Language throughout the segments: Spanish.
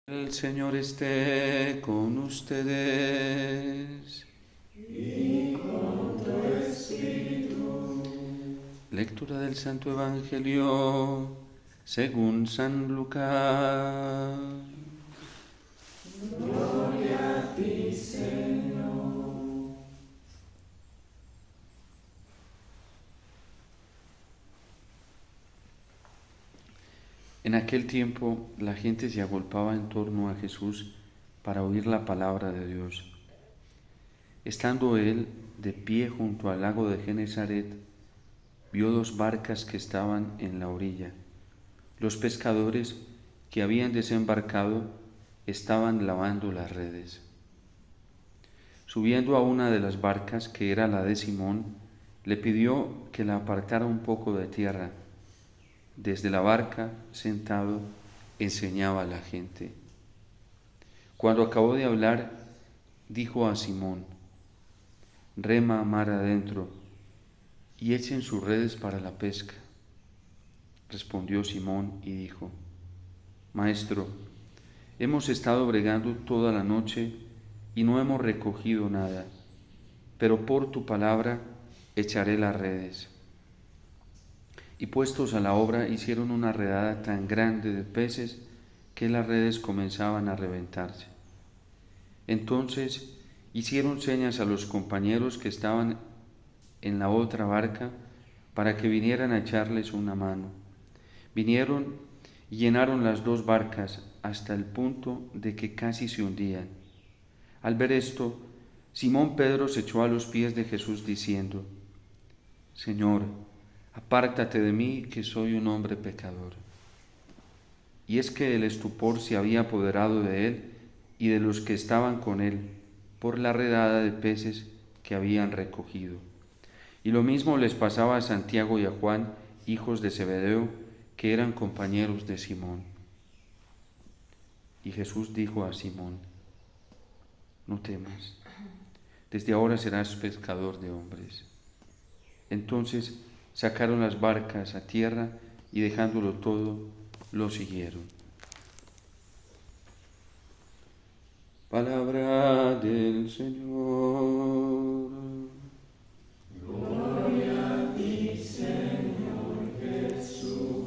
El Señor esté con ustedes. Y con tu espíritu. Lectura del Santo Evangelio según San Lucas. Gloria a ti, Señor. En aquel tiempo la gente se agolpaba en torno a Jesús para oír la palabra de Dios. Estando él de pie junto al lago de Genesaret, vio dos barcas que estaban en la orilla. Los pescadores que habían desembarcado estaban lavando las redes. Subiendo a una de las barcas, que era la de Simón, le pidió que la apartara un poco de tierra. Desde la barca, sentado, enseñaba a la gente. Cuando acabó de hablar, dijo a Simón: rema mar adentro y echen sus redes para la pesca. Respondió Simón y dijo: Maestro, hemos estado bregando toda la noche y no hemos recogido nada, pero por tu palabra echaré las redes. Y puestos a la obra, hicieron una redada tan grande de peces que las redes comenzaban a reventarse. Entonces hicieron señas a los compañeros que estaban en la otra barca para que vinieran a echarles una mano. Vinieron y llenaron las dos barcas hasta el punto de que casi se hundían. Al ver esto, Simón Pedro se echó a los pies de Jesús diciendo: Señor, apártate de mí, que soy un hombre pecador. Y es que el estupor se había apoderado de él y de los que estaban con él por la redada de peces que habían recogido. Y lo mismo les pasaba a Santiago y a Juan, hijos de Zebedeo, que eran compañeros de Simón. Y Jesús dijo a Simón: no temas, desde ahora serás pescador de hombres. Entonces sacaron las barcas a tierra y dejándolo todo, lo siguieron. Palabra del Señor. Gloria a ti, Señor Jesús.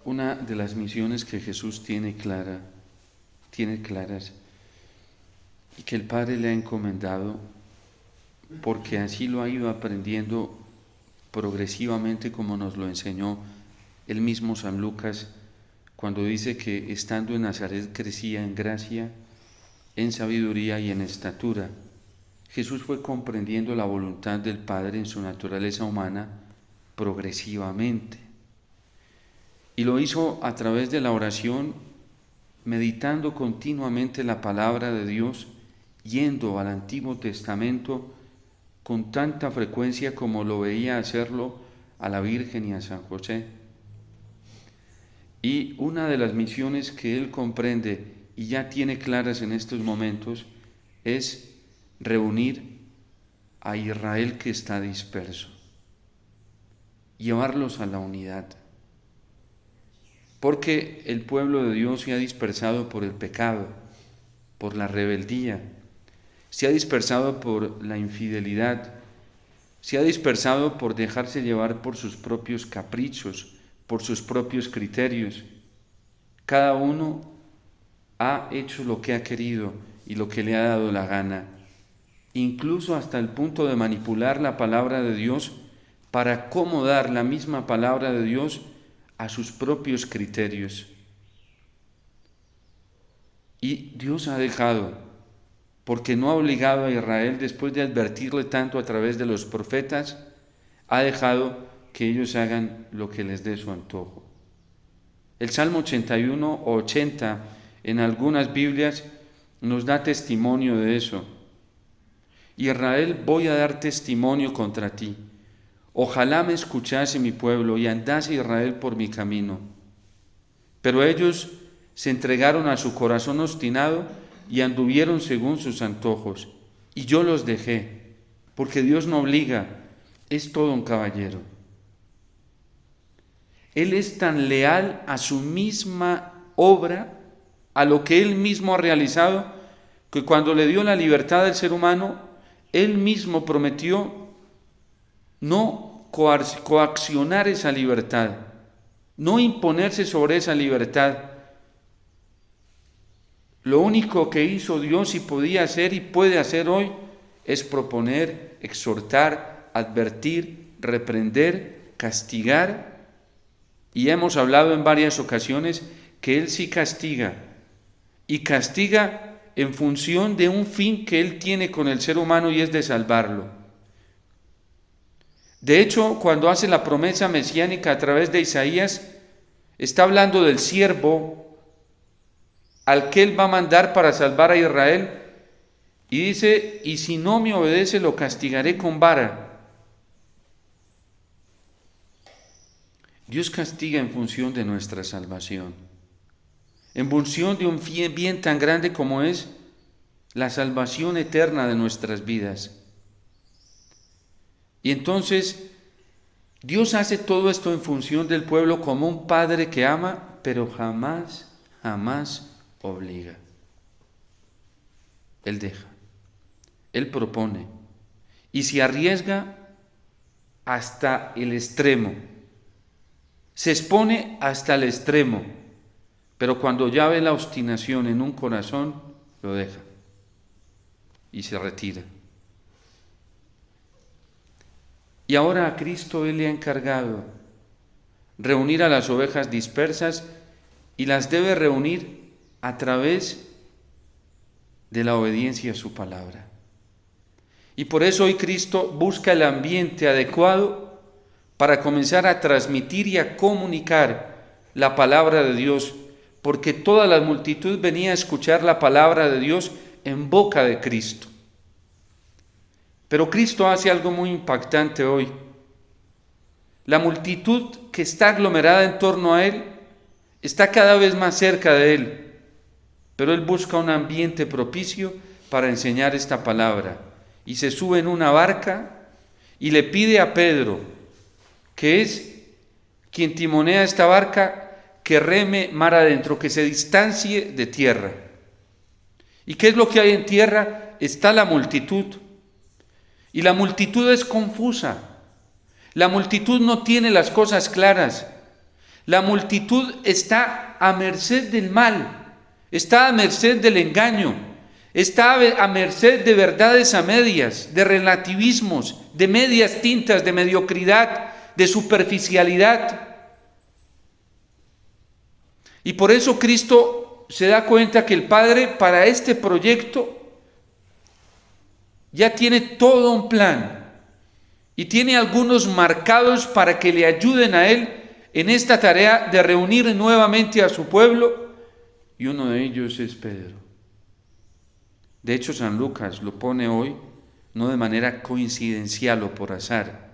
Una de las misiones que Jesús tiene claras y que el Padre le ha encomendado, porque así lo ha ido aprendiendo progresivamente, como nos lo enseñó el mismo San Lucas, cuando dice que estando en Nazaret crecía en gracia, en sabiduría y en estatura. Jesús fue comprendiendo la voluntad del Padre en su naturaleza humana progresivamente. Y lo hizo a través de la oración, meditando continuamente la palabra de Dios, yendo al Antiguo Testamento con tanta frecuencia como lo veía hacerlo a la Virgen y a San José. Y una de las misiones que él comprende y ya tiene claras en estos momentos es reunir a Israel que está disperso, llevarlos a la unidad. Porque el pueblo de Dios se ha dispersado por el pecado, por la rebeldía, se ha dispersado por la infidelidad, se ha dispersado por dejarse llevar por sus propios caprichos, por sus propios criterios. Cada uno ha hecho lo que ha querido y lo que le ha dado la gana, incluso hasta el punto de manipular la palabra de Dios para acomodar la misma palabra de Dios a sus propios criterios. Y Dios ha dejado, porque no ha obligado a Israel, después de advertirle tanto a través de los profetas, ha dejado que ellos hagan lo que les dé su antojo. El Salmo 81 o 80 en algunas Biblias nos da testimonio de eso. Israel, voy a dar testimonio contra ti. Ojalá me escuchase mi pueblo y andase Israel por mi camino. Pero ellos se entregaron a su corazón obstinado y anduvieron según sus antojos, y yo los dejé, porque Dios no obliga, es todo un caballero. Él es tan leal a su misma obra, a lo que Él mismo ha realizado, que cuando le dio la libertad al ser humano, Él mismo prometió no coaccionar esa libertad, no imponerse sobre esa libertad. Lo único que hizo Dios y podía hacer y puede hacer hoy es proponer, exhortar, advertir, reprender, castigar. Y hemos hablado en varias ocasiones que Él sí castiga, y castiga en función de un fin que Él tiene con el ser humano, y es de salvarlo. De hecho, cuando hace la promesa mesiánica a través de Isaías, está hablando del siervo al que Él va a mandar para salvar a Israel, y dice: y si no me obedece, lo castigaré con vara. Dios castiga en función de nuestra salvación, en función de un bien tan grande como es la salvación eterna de nuestras vidas. Y entonces Dios hace todo esto en función del pueblo, como un padre que ama, pero jamás obliga. Él deja, Él propone, y se arriesga hasta el extremo. Se expone hasta el extremo, pero cuando ya ve la obstinación en un corazón, lo deja y se retira. Y ahora a Cristo Él le ha encargado reunir a las ovejas dispersas, y las debe reunir a través de la obediencia a su palabra. Y por eso hoy Cristo busca el ambiente adecuado para comenzar a transmitir y a comunicar la palabra de Dios, porque toda la multitud venía a escuchar la palabra de Dios en boca de Cristo. Pero Cristo hace algo muy impactante hoy. La multitud que está aglomerada en torno a Él está cada vez más cerca de Él, pero Él busca un ambiente propicio para enseñar esta palabra, y se sube en una barca y le pide a Pedro, que es quien timonea esta barca, que reme mar adentro, que se distancie de tierra. ¿Y qué es lo que hay en tierra? Está la multitud. Y la multitud es confusa. La multitud no tiene las cosas claras. La multitud está a merced del mal, está a merced del engaño, está a merced de verdades a medias, de relativismos, de medias tintas, de mediocridad, de superficialidad. Y por eso Cristo se da cuenta que el Padre, para este proyecto, ya tiene todo un plan, y tiene algunos marcados para que le ayuden a Él en esta tarea de reunir nuevamente a su pueblo, y uno de ellos es Pedro. De hecho, San Lucas lo pone hoy no de manera coincidencial o por azar,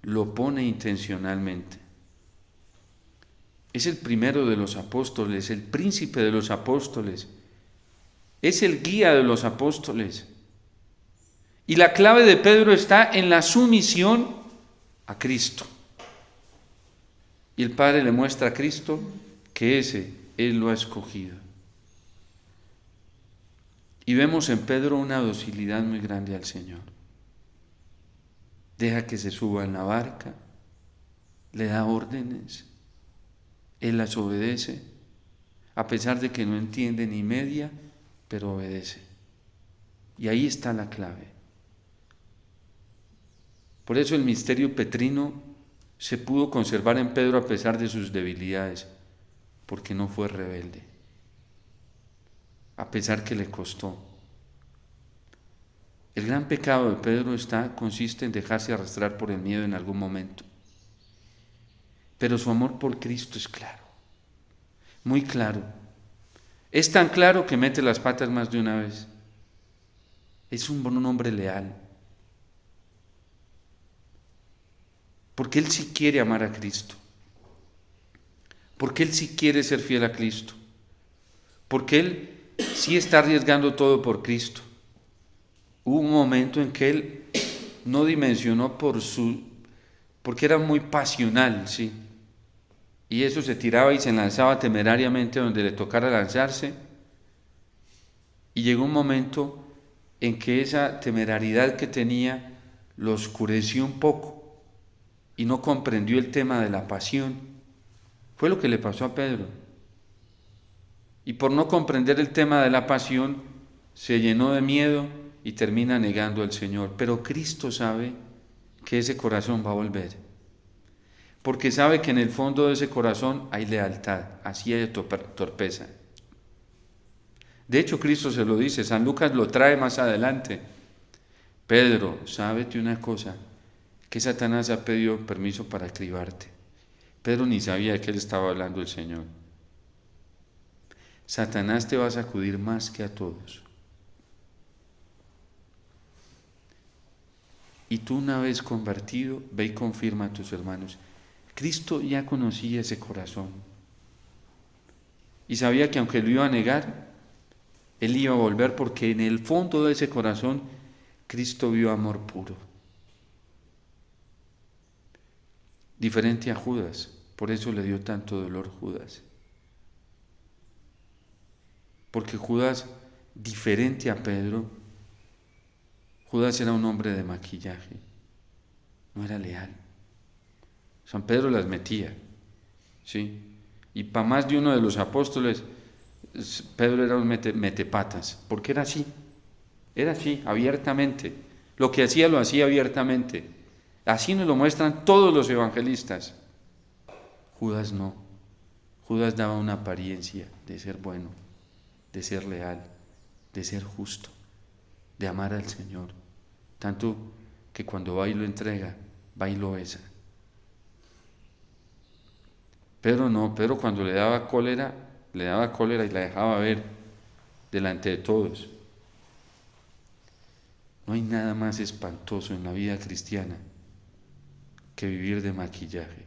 lo pone intencionalmente. Es el primero de los apóstoles, el príncipe de los apóstoles, es el guía de los apóstoles. Y la clave de Pedro está en la sumisión a Cristo. Y el Padre le muestra a Cristo que Él lo ha escogido. Y vemos en Pedro una docilidad muy grande al Señor. Deja que se suba en la barca, le da órdenes, Él las obedece, a pesar de que no entiende ni media, pero obedece. Y ahí está la clave. Por eso el misterio petrino se pudo conservar en Pedro a pesar de sus debilidades, porque no fue rebelde, a pesar que le costó. El gran pecado de Pedro consiste en dejarse arrastrar por el miedo en algún momento. Pero su amor por Cristo es claro, muy claro. Es tan claro que mete las patas más de una vez. Es un hombre leal, porque él sí quiere amar a Cristo, porque él sí quiere ser fiel a Cristo, porque él sí está arriesgando todo por Cristo. Hubo un momento en que él no dimensionó porque era muy pasional, ¿sí? Y eso se tiraba y se lanzaba temerariamente donde le tocara lanzarse. Y llegó un momento en que esa temerariedad que tenía lo oscureció un poco y no comprendió el tema de la pasión. Fue lo que le pasó a Pedro. Y por no comprender el tema de la pasión, se llenó de miedo y termina negando al Señor. Pero Cristo sabe que ese corazón va a volver, porque sabe que en el fondo de ese corazón hay lealtad, así hay torpeza. De hecho, Cristo se lo dice, San Lucas lo trae más adelante. Pedro, sábete una cosa, que Satanás ha pedido permiso para cribarte. Pedro ni sabía de qué le estaba hablando el Señor. Satanás te va a sacudir más que a todos. Y tú, una vez convertido, ve y confirma a tus hermanos. Cristo ya conocía ese corazón y sabía que aunque lo iba a negar, él iba a volver, porque en el fondo de ese corazón Cristo vio amor puro. Diferente a Judas, por eso le dio tanto dolor Judas. Porque Judas, diferente a Pedro, Judas era un hombre de maquillaje, no era leal. San Pedro las metía, ¿sí? Y para más de uno de los apóstoles, Pedro era un metepatas, porque era así, abiertamente. Lo que hacía lo hacía abiertamente. Así nos lo muestran todos los evangelistas. Judas no. Judas daba una apariencia de ser bueno, de ser leal, de ser justo, de amar al Señor, tanto que cuando va y lo entrega, va y lo besa. Pedro no, Pedro cuando le daba cólera y la dejaba ver delante de todos. No hay nada más espantoso en la vida cristiana que vivir de maquillaje.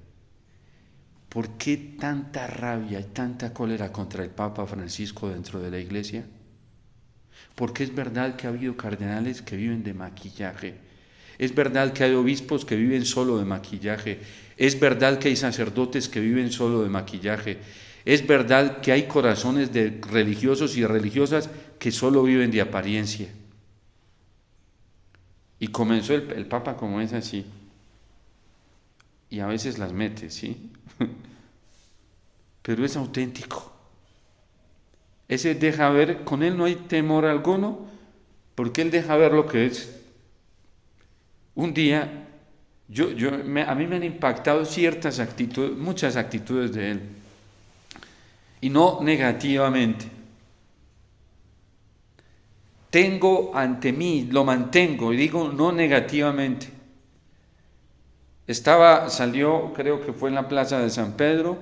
¿Por qué tanta rabia y tanta cólera contra el Papa Francisco dentro de la Iglesia? Porque es verdad que ha habido cardenales que viven de maquillaje. Es verdad que hay obispos que viven solo de maquillaje. Es verdad que hay sacerdotes que viven solo de maquillaje. Es verdad que hay corazones de religiosos y religiosas que solo viven de apariencia. Y comenzó el Papa como es así. Y a veces las mete, ¿sí? Pero es auténtico. Ese deja ver, con él no hay temor alguno, porque él deja ver lo que es. Un día, a mí me han impactado ciertas actitudes, muchas actitudes de él, y no negativamente. Tengo ante mí, lo mantengo, y digo no negativamente. Salió, creo que fue en la plaza de San Pedro,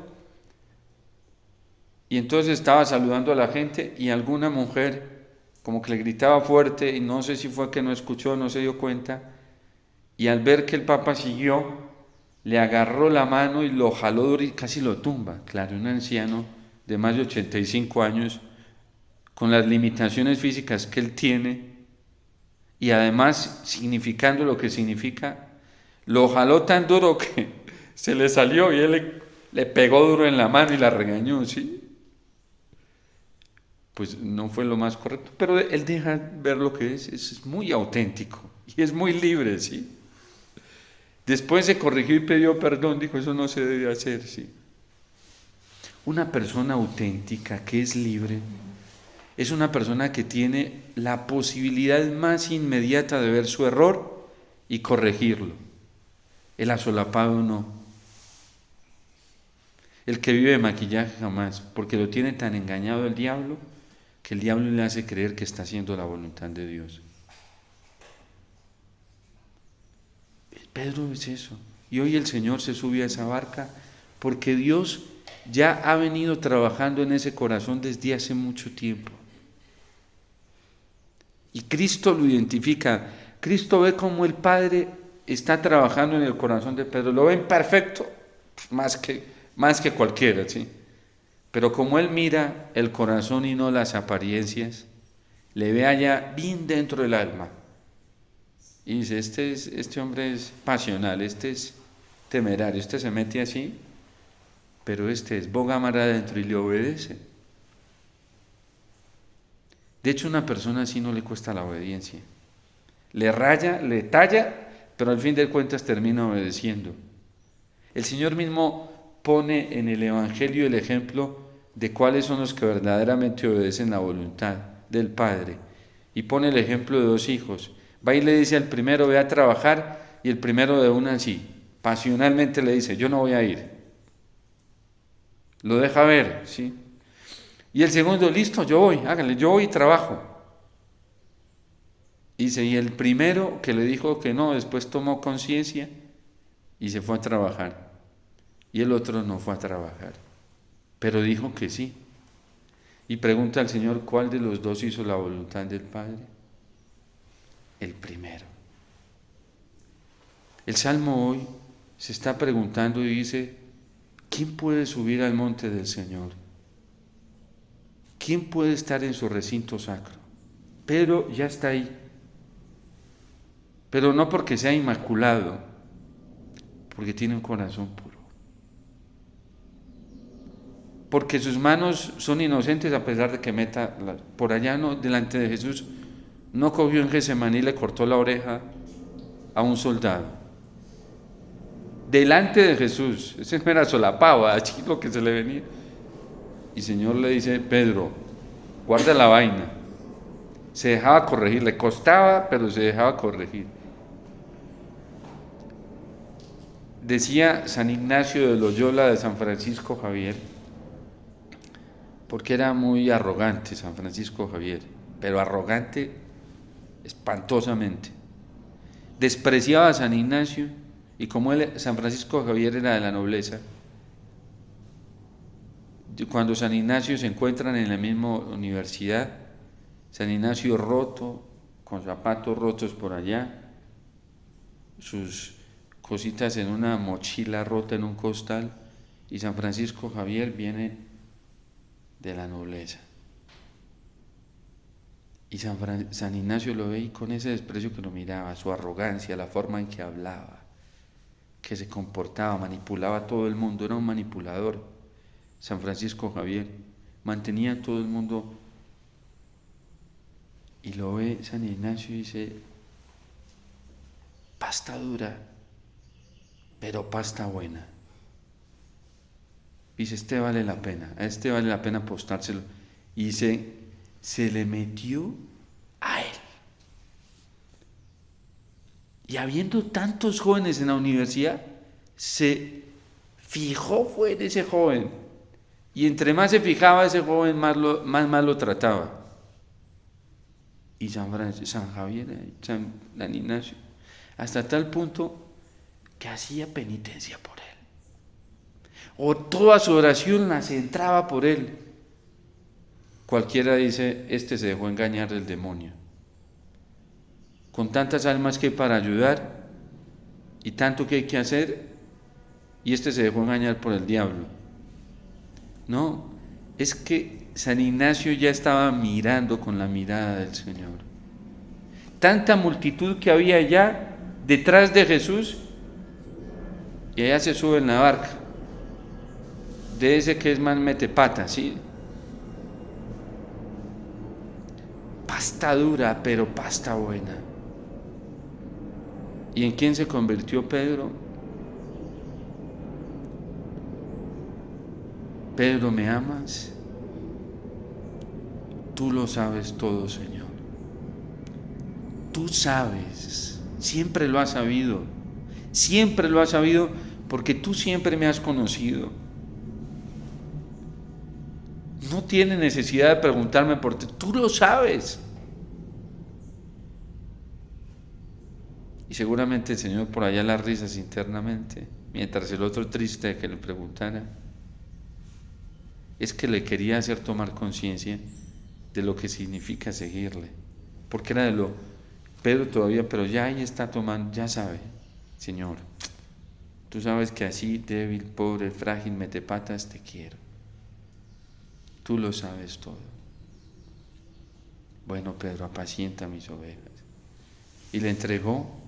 y entonces estaba saludando a la gente, y alguna mujer como que le gritaba fuerte, y no sé si fue que no escuchó, no se dio cuenta, y al ver que el Papa siguió, le agarró la mano y lo jaló duro y casi lo tumba. Claro, un anciano de más de 85 años, con las limitaciones físicas que él tiene, y además significando lo que significa, lo jaló tan duro que se le salió y él le pegó duro en la mano y la regañó, ¿sí? Pues no fue lo más correcto, pero él deja ver lo que es muy auténtico y es muy libre, ¿sí? Después se corrigió y pidió perdón, dijo, eso no se debe hacer, ¿sí? Una persona auténtica que es libre es una persona que tiene la posibilidad más inmediata de ver su error y corregirlo. El asolapado no. El que vive de maquillaje jamás, porque lo tiene tan engañado el diablo que el diablo le hace creer que está haciendo la voluntad de Dios. Pedro es eso. Y hoy el Señor se sube a esa barca porque Dios ya ha venido trabajando en ese corazón desde hace mucho tiempo. Y Cristo lo identifica. Cristo ve cómo el Padre está trabajando en el corazón de Pedro. Lo ven perfecto, más que cualquiera, ¿sí? Pero como él mira el corazón y no las apariencias, le ve allá bien dentro del alma. Y dice, este hombre es pasional, este es temerario, este se mete así, pero este es boga mar adentro y le obedece. De hecho, a una persona así no le cuesta la obediencia. Le raya, le talla, pero al fin de cuentas termina obedeciendo. El Señor mismo pone en el Evangelio el ejemplo de cuáles son los que verdaderamente obedecen la voluntad del Padre. Y pone el ejemplo de 2 hijos. Va y le dice al primero, ve a trabajar, y el primero de una así, pasionalmente le dice, yo no voy a ir. Lo deja ver, ¿sí? Y el segundo, listo, yo voy, hágale, yo voy y trabajo. Dice, y el primero que le dijo que no, después tomó conciencia y se fue a trabajar. Y el otro no fue a trabajar, pero dijo que sí. Y pregunta al Señor, ¿cuál de los 2 hizo la voluntad del Padre? El primero. El Salmo hoy se está preguntando y dice, ¿quién puede subir al monte del Señor? ¿Quién puede estar en su recinto sacro? Pedro ya está ahí, pero no porque sea inmaculado, porque tiene un corazón puro. Porque sus manos son inocentes a pesar de que meta por allá no, delante de Jesús, no cogió en Getsemaní y le cortó la oreja a un soldado. Delante de Jesús, ese no era solapado, así lo que se le venía. Y el Señor le dice, Pedro, guarda la vaina. Se dejaba corregir, le costaba, pero se dejaba corregir. Decía San Ignacio de Loyola de San Francisco Javier, porque era muy arrogante San Francisco Javier, pero arrogante espantosamente. Despreciaba a San Ignacio, y como San Francisco Javier era de la nobleza, cuando San Ignacio se encuentran en la misma universidad, San Ignacio roto, con zapatos rotos por allá, sus cositas en una mochila rota en un costal, y San Francisco Javier viene de la nobleza. Y San Ignacio lo ve y con ese desprecio que lo miraba, su arrogancia, la forma en que hablaba, que se comportaba, manipulaba a todo el mundo, era un manipulador. San Francisco Javier mantenía a todo el mundo, y lo ve San Ignacio y dice, pasta dura, pero pasta buena. Dice, este vale la pena, a este vale la pena apostárselo. Y se le metió a él. Y habiendo tantos jóvenes en la universidad, se fijó fue en ese joven. Y entre más se fijaba ese joven, más lo trataba. Y San Javier, San Ignacio, hasta tal punto que hacía penitencia por él. O toda su oración la centraba por él. Cualquiera dice, este se dejó engañar del demonio. Con tantas almas que hay para ayudar y tanto que hay que hacer, y este se dejó engañar por el diablo. No, es que San Ignacio ya estaba mirando con la mirada del Señor. Tanta multitud que había allá detrás de Jesús, y allá se sube en la barca, de ese que es más metepata, ¿sí? Pasta dura, pero pasta buena. ¿Y en quién se convirtió Pedro? Pedro, ¿me amas? Tú lo sabes todo, Señor. Tú sabes, siempre lo has sabido porque tú siempre me has conocido. No tiene necesidad de preguntarme por ti, tú lo sabes. Y seguramente el Señor por allá las risas internamente, mientras el otro triste de que le preguntara, es que le quería hacer tomar conciencia de lo que significa seguirle, porque era de lo Pedro todavía, pero ya ahí está tomando, ya sabe, Señor, tú sabes que así débil, pobre, frágil, metepatas te quiero. tú lo sabes todo. Bueno, Pedro, apacienta mis ovejas. Y le entregó.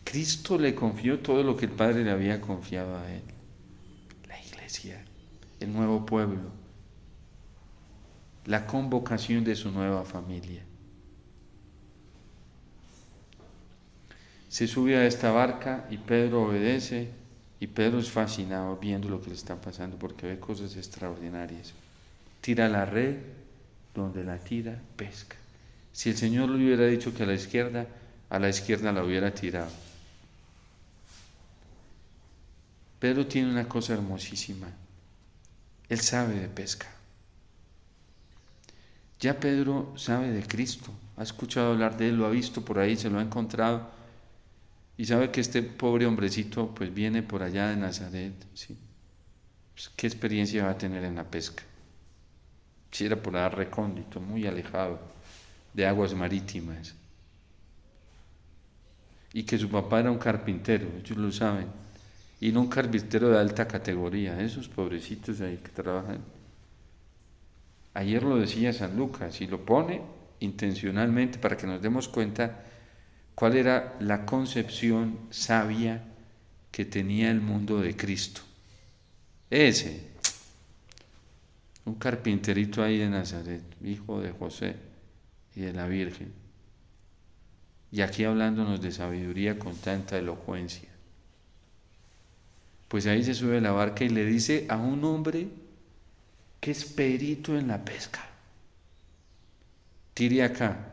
Cristo le confió todo lo que el Padre le había confiado a él. La iglesia, el nuevo pueblo, la convocación de su nueva familia. Se sube a esta barca y Pedro obedece, y Pedro es fascinado viendo lo que le está pasando porque ve cosas extraordinarias. Tira la red, donde la tira, pesca. Si el Señor le hubiera dicho que a la izquierda la hubiera tirado. Pedro tiene una cosa hermosísima. Él sabe de pesca. Ya Pedro sabe de Cristo. Ha escuchado hablar de él, lo ha visto por ahí, se lo ha encontrado. Y sabe que este pobre hombrecito pues viene por allá de Nazaret. ¿Sí? Pues, ¿qué experiencia va a tener en la pesca? Si era por allá recóndito, muy alejado de aguas marítimas. Y que su papá era un carpintero, ellos lo saben. Y no un carpintero de alta categoría, esos pobrecitos ahí que trabajan. Ayer lo decía San Lucas y lo pone intencionalmente para que nos demos cuenta cuál era la concepción sabia que tenía el mundo de Cristo. Un carpinterito ahí de Nazaret, hijo de José y de la Virgen. Y aquí hablándonos de sabiduría con tanta elocuencia. Pues ahí se sube a la barca y le dice a un hombre que es perito en la pesca: tire acá.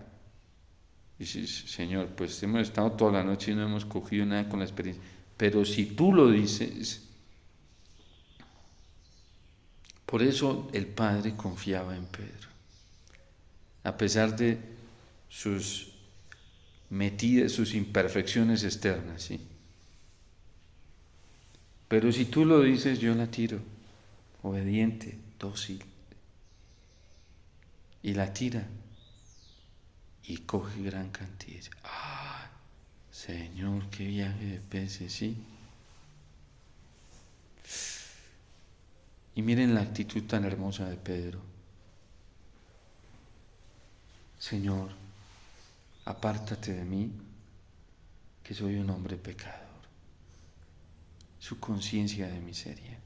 Y dice: Señor, pues hemos estado toda la noche y no hemos cogido nada con la experiencia, pero si tú lo dices. Por eso el Padre confiaba en Pedro, a pesar de sus metidas, sus imperfecciones externas, ¿sí? Pero si tú lo dices, yo la tiro, obediente, dócil. Y la tira y coge gran cantidad. ¡Ah! Señor, qué viaje de peces, ¿sí? Y miren la actitud tan hermosa de Pedro. Señor, apártate de mí, que soy un hombre pecador. Su conciencia de miseria.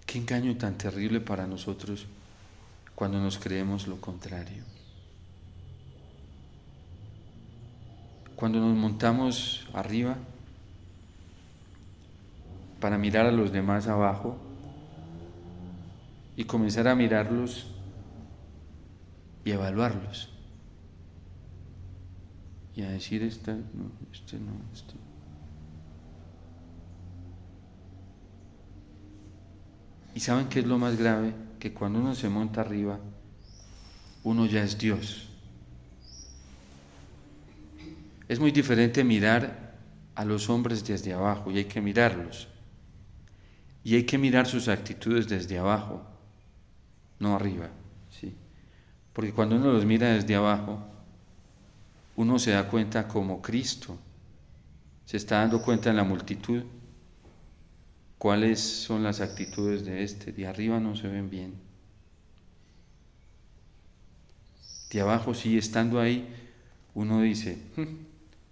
Qué engaño tan terrible para nosotros cuando nos creemos lo contrario. Cuando nos montamos arriba para mirar a los demás abajo y comenzar a mirarlos y evaluarlos y a decir: este no. ¿Y saben qué es lo más grave? Que cuando uno se monta arriba, uno ya es Dios. Es muy diferente mirar a los hombres desde abajo, y hay que mirarlos. Y hay que mirar sus actitudes desde abajo, no arriba, ¿sí? Porque cuando uno los mira desde abajo, uno se da cuenta como Cristo se está dando cuenta en la multitud cuáles son las actitudes de este. De arriba no se ven bien. De abajo sí, estando ahí, uno dice,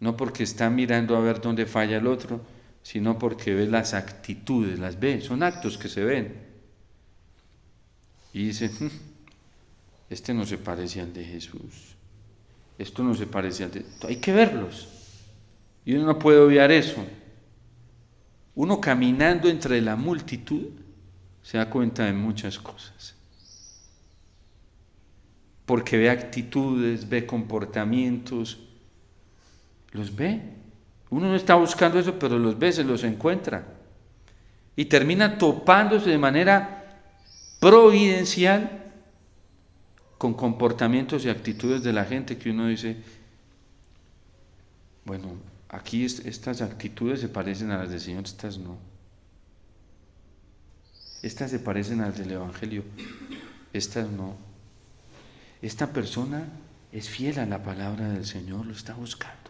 no porque está mirando a ver dónde falla el otro, sino porque ve las actitudes, las ve, son actos que se ven. Y dice, este no se parece al de Jesús, esto no se parece al de... Hay que verlos. Y uno no puede obviar eso. Uno caminando entre la multitud se da cuenta de muchas cosas. Porque ve actitudes, ve comportamientos, los ve. Uno no está buscando eso, pero los ve, se los encuentra. Y termina topándose de manera providencial con comportamientos y actitudes de la gente que uno dice, bueno, aquí estas actitudes se parecen a las del Señor, estas no. Estas se parecen a las del Evangelio, estas no. Esta persona es fiel a la palabra del Señor, lo está buscando.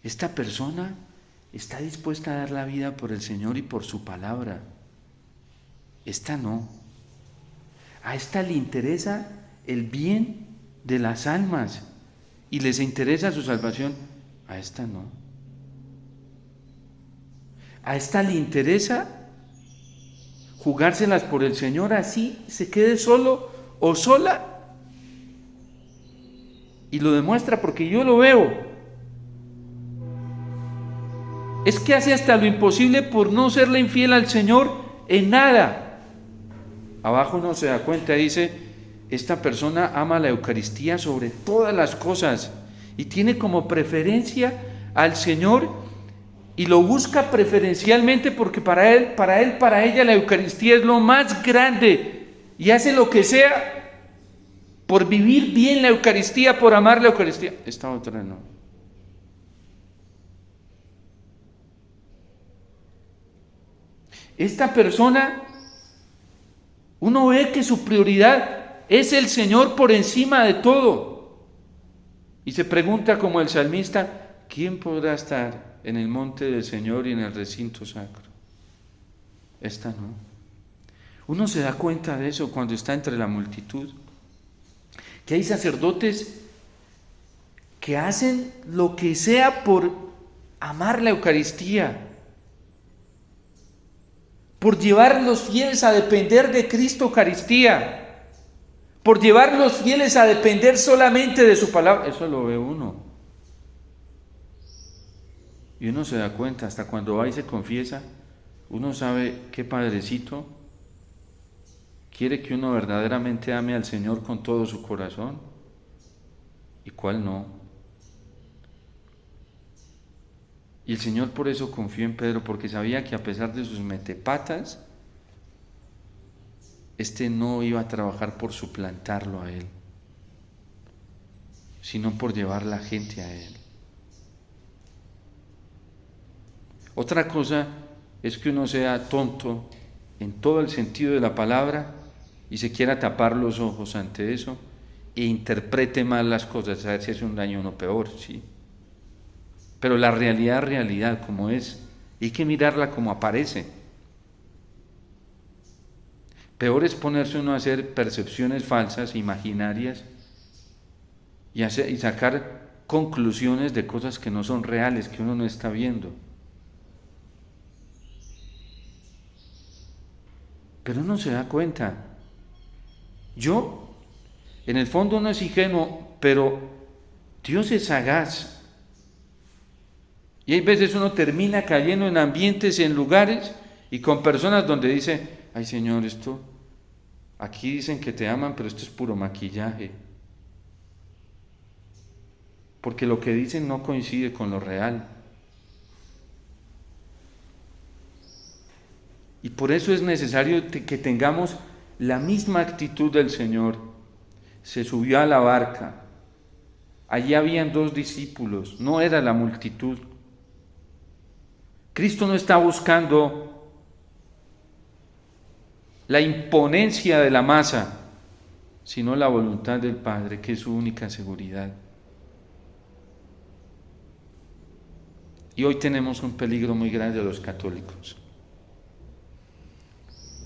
Esta persona está dispuesta a dar la vida por el Señor y por su palabra. Esta no. A esta le interesa el bien de las almas y les interesa su salvación. A esta no. A esta le interesa jugárselas por el Señor, así se quede solo o sola. Y lo demuestra porque yo lo veo. Es que hace hasta lo imposible por no serle infiel al Señor en nada. Abajo uno se da cuenta, dice, esta persona ama la Eucaristía sobre todas las cosas y tiene como preferencia al Señor y lo busca preferencialmente porque para ella la Eucaristía es lo más grande y hace lo que sea por vivir bien la Eucaristía, por amar la Eucaristía. Esta otra no. Esta persona, uno ve que su prioridad es el Señor por encima de todo. Y se pregunta como el salmista, ¿quién podrá estar en el monte del Señor y en el recinto sacro? Esta no. Uno se da cuenta de eso cuando está entre la multitud. Que hay sacerdotes que hacen lo que sea por amar la Eucaristía, por llevar a los fieles a depender de Cristo Eucaristía, por llevar a los fieles a depender solamente de su palabra. Eso lo ve uno. Y uno se da cuenta, hasta cuando va y se confiesa, uno sabe qué padrecito quiere que uno verdaderamente ame al Señor con todo su corazón y cuál no. Y el Señor por eso confió en Pedro, porque sabía que a pesar de sus metepatas, no iba a trabajar por suplantarlo a él, sino por llevar la gente a él. Otra cosa es que uno sea tonto en todo el sentido de la palabra y se quiera tapar los ojos ante eso e interprete mal las cosas, a ver si hace un daño o no peor, sí. Pero la realidad es realidad como es, y hay que mirarla como aparece. Peor es ponerse uno a hacer percepciones falsas, imaginarias, y sacar conclusiones de cosas que no son reales, que uno no está viendo. Pero uno se da cuenta. En el fondo no es ingenuo, pero Dios es sagaz. Y hay veces uno termina cayendo en ambientes, en lugares y con personas donde dice, ay Señor, aquí dicen que te aman, pero esto es puro maquillaje. Porque lo que dicen no coincide con lo real. Y por eso es necesario que tengamos la misma actitud del Señor. Se subió a la barca. Allí habían 2 discípulos, no era la multitud. Cristo no está buscando la imponencia de la masa, sino la voluntad del Padre, que es su única seguridad. Y hoy tenemos un peligro muy grande de los católicos.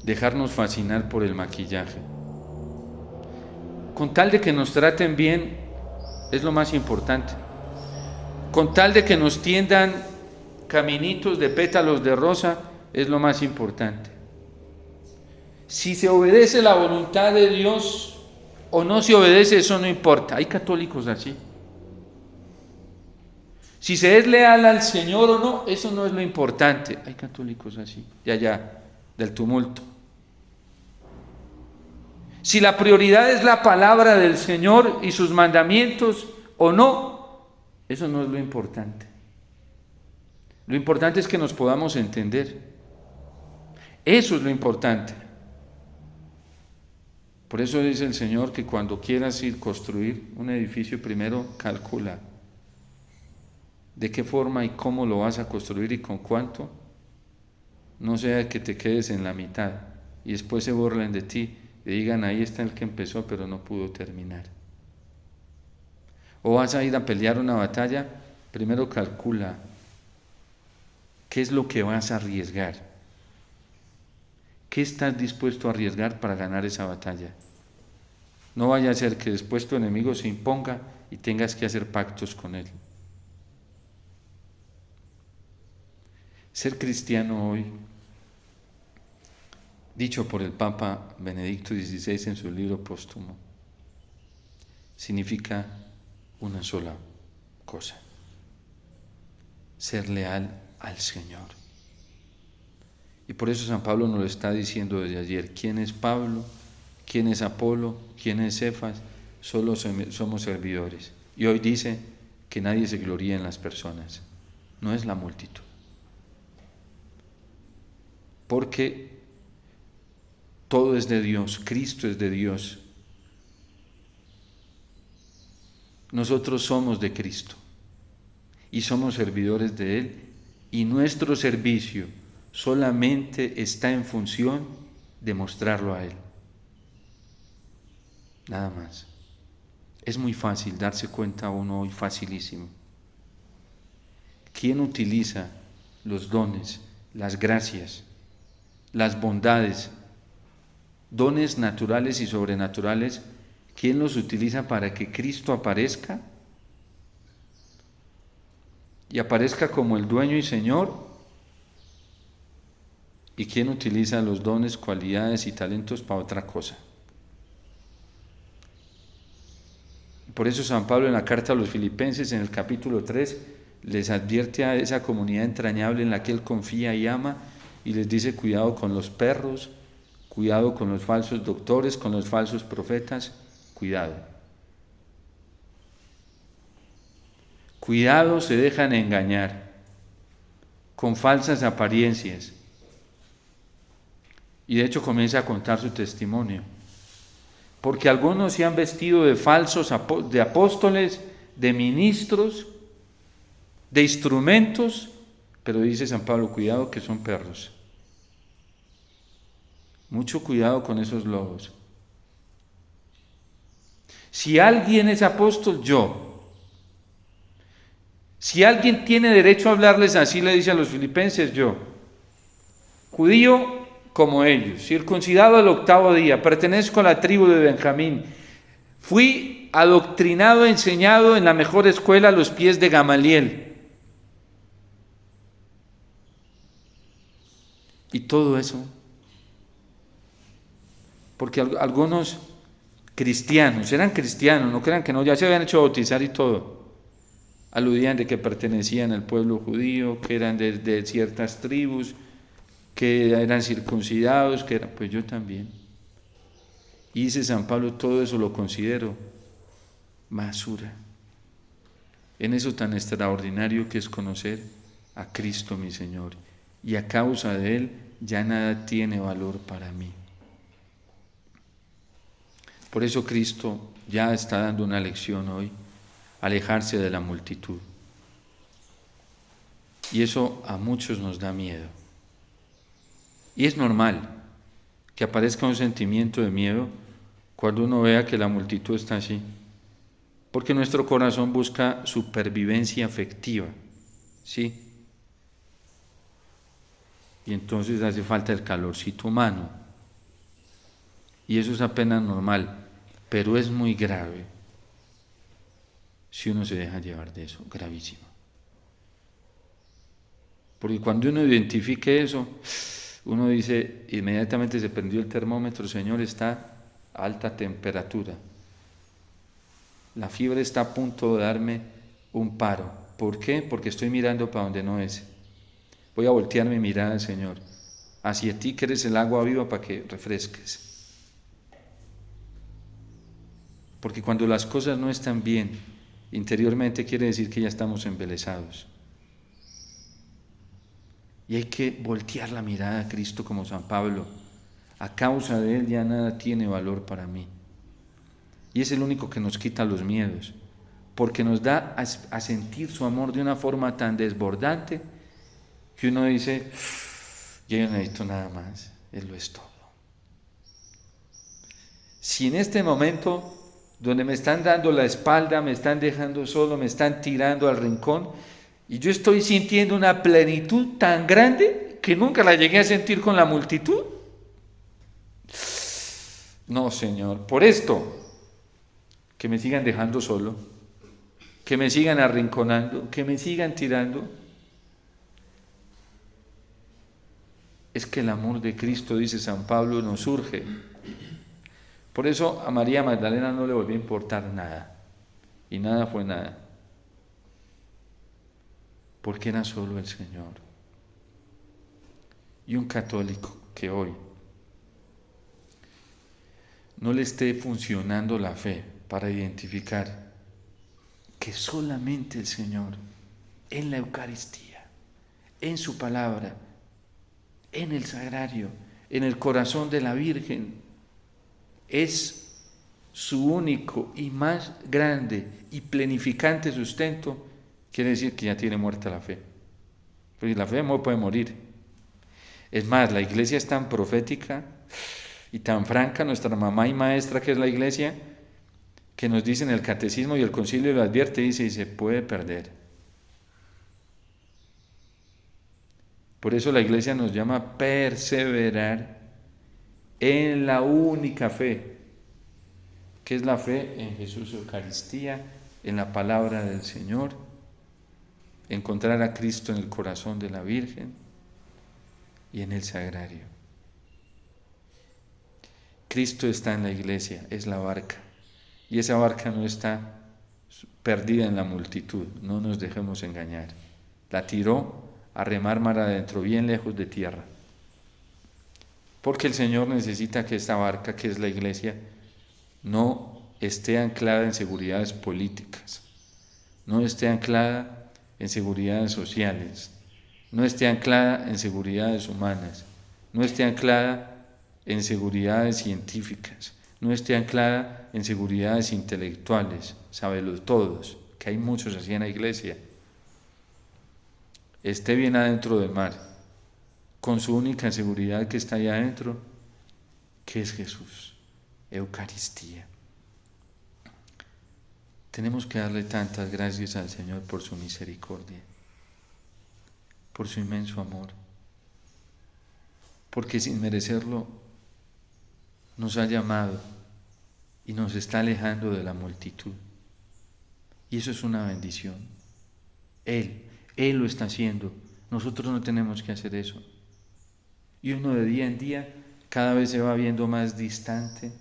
Dejarnos fascinar por el maquillaje. Con tal de que nos traten bien, es lo más importante. Con tal de que nos tiendan caminitos de pétalos de rosa, es lo más importante. Si se obedece la voluntad de Dios o no se obedece, eso no importa. Hay católicos así. Si se es leal al Señor o no, eso no es lo importante. Hay católicos así, de allá, del tumulto. Si la prioridad es la palabra del Señor y sus mandamientos o no, eso no es lo importante. Lo importante es que nos podamos entender. Eso es lo importante. Por eso dice el Señor que cuando quieras ir a construir un edificio, primero calcula de qué forma y cómo lo vas a construir y con cuánto. No sea que te quedes en la mitad y después se burlen de ti y digan, ahí está el que empezó pero no pudo terminar. O vas a ir a pelear una batalla, primero calcula qué es lo que vas a arriesgar, ¿Qué estás dispuesto a arriesgar para ganar esa batalla? No vaya a ser que después tu enemigo se imponga y tengas que hacer pactos con él. Ser cristiano hoy, dicho por el Papa Benedicto XVI en su libro póstumo, significa una sola cosa: ser leal al Señor. Y por eso San Pablo nos lo está diciendo desde ayer. ¿Quién es Pablo? ¿Quién es Apolo? ¿Quién es Cefas? Solo somos servidores. Y hoy dice que nadie se gloríe en las personas, no es la multitud. Porque todo es de Dios, Cristo es de Dios. Nosotros somos de Cristo y somos servidores de Él, y nuestro servicio solamente está en función de mostrarlo a Él. Nada más. Es muy fácil darse cuenta uno hoy, facilísimo. ¿Quién utiliza los dones, las gracias, las bondades, dones naturales y sobrenaturales? ¿Quién los utiliza para que Cristo aparezca? Y aparezca como el dueño y Señor. ¿Y quién utiliza los dones, cualidades y talentos para otra cosa? Por eso San Pablo en la carta a los Filipenses, en el capítulo 3, les advierte a esa comunidad entrañable en la que él confía y ama, y les dice: cuidado con los perros, cuidado con los falsos doctores, con los falsos profetas, cuidado. Cuidado, se dejan engañar con falsas apariencias. Y de hecho comienza a contar su testimonio. Porque algunos se han vestido de falsos, de apóstoles, de ministros, de instrumentos, pero dice San Pablo: cuidado que son perros. Mucho cuidado con esos lobos. Si alguien es apóstol, yo. Si alguien tiene derecho a hablarles así, le dice a los filipenses, yo. Judío como ellos, circuncidado al 8º día, pertenezco a la tribu de Benjamín, fui adoctrinado, enseñado en la mejor escuela a los pies de Gamaliel. Y todo eso, porque algunos cristianos, eran cristianos, no crean que no, ya se habían hecho bautizar y todo, aludían de que pertenecían al pueblo judío, que eran de ciertas tribus, que eran circuncidados, que eran, pues yo también. Y dice San Pablo: todo eso lo considero basura en eso tan extraordinario que es conocer a Cristo mi Señor, y a causa de Él ya nada tiene valor para mí. Por eso Cristo ya está dando una lección hoy: alejarse de la multitud. Y eso a muchos nos da miedo. Y es normal que aparezca un sentimiento de miedo cuando uno vea que la multitud está así, porque nuestro corazón busca supervivencia afectiva, ¿sí? Y entonces hace falta el calorcito humano, y eso es apenas normal, pero es muy grave si uno se deja llevar de eso, gravísimo. Porque cuando uno identifique eso, uno dice, inmediatamente se prendió el termómetro: Señor, está a alta temperatura. La fiebre está a punto de darme un paro. ¿Por qué? Porque estoy mirando para donde no es. Voy a voltear mi mirada, Señor, hacia ti, que eres el agua viva, para que refresques. Porque cuando las cosas no están bien interiormente, quiere decir que ya estamos embelesados. Y hay que voltear la mirada a Cristo como San Pablo. A causa de Él ya nada tiene valor para mí. Y es el único que nos quita los miedos, porque nos da a sentir su amor de una forma tan desbordante que uno dice: yo no necesito nada más, Él lo es todo. Si en este momento, donde me están dando la espalda, me están dejando solo, me están tirando al rincón, y yo estoy sintiendo una plenitud tan grande que nunca la llegué a sentir con la multitud, No, Señor, por esto, que me sigan dejando solo, que me sigan arrinconando, que me sigan tirando. Es que el amor de Cristo, dice San Pablo, nos surge. Por eso a María Magdalena no le volvió a importar nada, y nada fue nada, porque era solo el Señor. Y un católico que hoy no le esté funcionando la fe para identificar que solamente el Señor, en la Eucaristía, en su palabra, en el sagrario, en el corazón de la Virgen, es su único y más grande y plenificante sustento, quiere decir que ya tiene muerta la fe. Porque la fe no puede morir. Es más, la Iglesia es tan profética y tan franca, nuestra mamá y maestra que es la Iglesia, que nos dice en el Catecismo y el Concilio lo advierte, dice, y se puede perder. Por eso la Iglesia nos llama a perseverar en la única fe, que es la fe en Jesús Eucaristía, en la palabra del Señor, encontrar a Cristo en el corazón de la Virgen y en el sagrario. Cristo está en la Iglesia, es la barca, y esa barca no está perdida en la multitud, no nos dejemos engañar. La tiró a remar mar adentro, bien lejos de tierra, porque el Señor necesita que esta barca, que es la Iglesia, no esté anclada en seguridades políticas, no esté anclada en seguridades sociales, no esté anclada en seguridades humanas, no esté anclada en seguridades científicas, no esté anclada en seguridades intelectuales, sábelo todos, que hay muchos así en la Iglesia. Esté bien adentro del mar, con su única seguridad que está ahí adentro, que es Jesús, Eucaristía. Tenemos que darle tantas gracias al Señor por su misericordia, por su inmenso amor, porque sin merecerlo nos ha llamado y nos está alejando de la multitud. Y eso es una bendición. Él lo está haciendo. Nosotros no tenemos que hacer eso. Y uno de día en día cada vez se va viendo más distante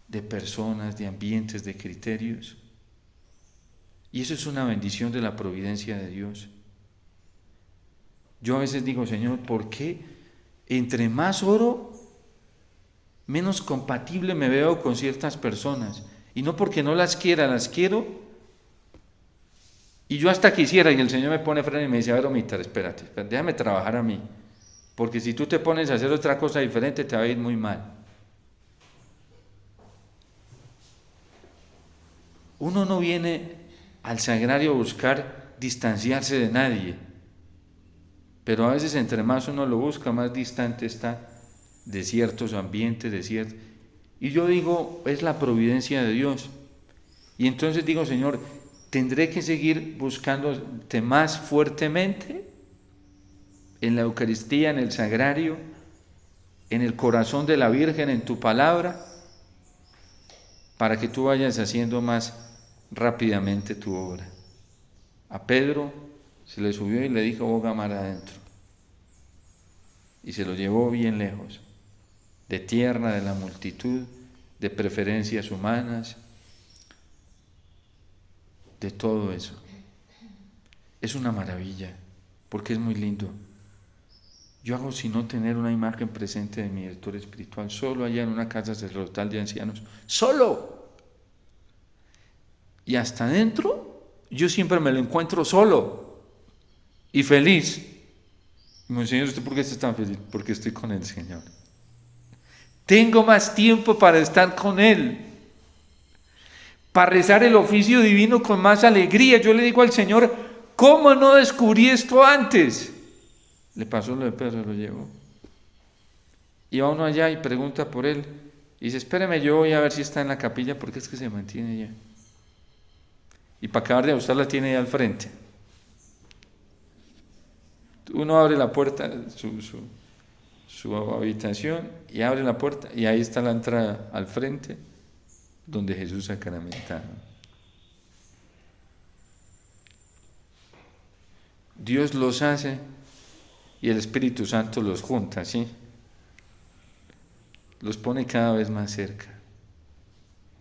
de personas, de ambientes, de criterios. Y eso es una bendición de la providencia de Dios. Yo a veces digo, Señor, ¿por qué entre más oro, menos compatible me veo con ciertas personas? Y no porque no las quiera, las quiero. Y yo hasta quisiera, y el Señor me pone freno y me dice, a ver, Omítar, espérate, déjame trabajar a mí. Porque si tú te pones a hacer otra cosa diferente, te va a ir muy mal. Uno no viene al sagrario a buscar distanciarse de nadie, pero a veces entre más uno lo busca, más distante está de ciertos ambientes, de ciertos... Y yo digo, es la providencia de Dios. Y entonces digo, Señor, ¿tendré que seguir buscándote más fuertemente en la Eucaristía, en el sagrario, en el corazón de la Virgen, en tu palabra, para que tú vayas haciendo más rápidamente tu obra? A Pedro se le subió y le dijo, boga mar adentro. Y se lo llevó bien lejos, de tierra, de la multitud, de preferencias humanas, de todo eso. Es una maravilla, porque es muy lindo. Yo hago sino tener una imagen presente de mi director espiritual, solo allá en una casa sacerdotal de ancianos, solo. Y hasta adentro, yo siempre me lo encuentro solo y feliz. Y me dice, Señor, ¿usted por qué está tan feliz? Porque estoy con el Señor. Tengo más tiempo para estar con Él, para rezar el oficio divino con más alegría. Yo le digo al Señor, ¿cómo no descubrí esto antes? Le pasó lo de Pedro, lo llevó. Y va uno allá y pregunta por él. Y dice, espéreme, yo voy a ver si está en la capilla, porque es que se mantiene allá. Y para acabar de ajustarla tiene ahí al frente. Uno abre la puerta, su habitación y abre la puerta y ahí está la entrada al frente donde Jesús sacramentado. Dios los hace y el Espíritu Santo los junta, ¿sí? Los pone cada vez más cerca.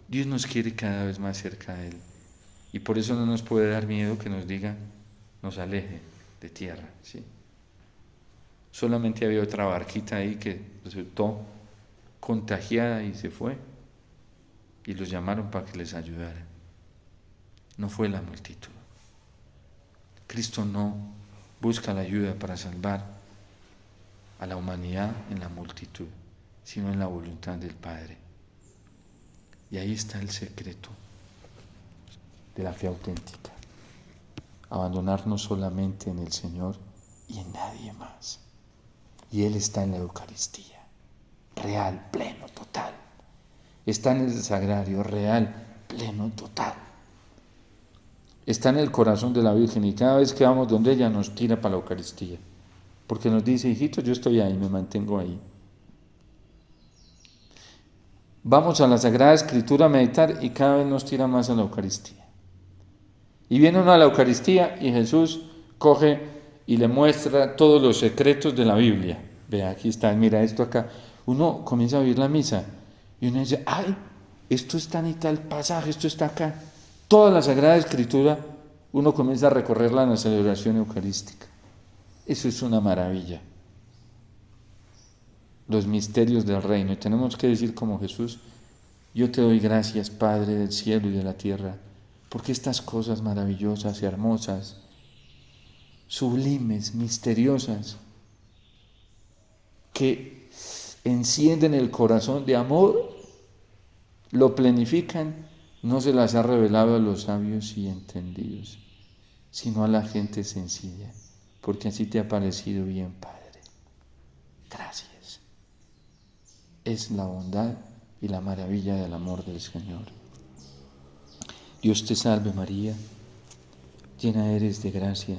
Dios nos quiere cada vez más cerca de Él. Y por eso no nos puede dar miedo que nos diga, nos aleje de tierra, ¿sí? Solamente había otra barquita ahí que resultó contagiada y se fue. Y los llamaron para que les ayudara. No fue la multitud. Cristo no busca la ayuda para salvar a la humanidad en la multitud, sino en la voluntad del Padre. Y ahí está el secreto de la fe auténtica. Abandonarnos solamente en el Señor y en nadie más. Y Él está en la Eucaristía, real, pleno, total. Está en el sagrario, real, pleno, total. Está en el corazón de la Virgen y cada vez que vamos donde ella nos tira para la Eucaristía. Porque nos dice, hijito, yo estoy ahí, me mantengo ahí. Vamos a la Sagrada Escritura a meditar y cada vez nos tira más a la Eucaristía. Y viene uno a la Eucaristía y Jesús coge y le muestra todos los secretos de la Biblia. Vea, aquí está, mira esto acá. Uno comienza a oír la misa y uno dice, ay, esto está en tal pasaje, esto está acá. Toda la Sagrada Escritura, uno comienza a recorrerla en la celebración eucarística. Eso es una maravilla. Los misterios del reino. Y tenemos que decir como Jesús, yo te doy gracias, Padre del cielo y de la tierra, porque estas cosas maravillosas y hermosas, sublimes, misteriosas, que encienden el corazón de amor, lo plenifican, no se las ha revelado a los sabios y entendidos, sino a la gente sencilla, porque así te ha parecido bien, Padre. Gracias. Es la bondad y la maravilla del amor del Señor. Dios te salve María, llena eres de gracia,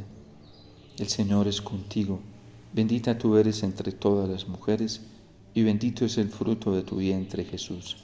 el Señor es contigo, bendita tú eres entre todas las mujeres y bendito es el fruto de tu vientre Jesús.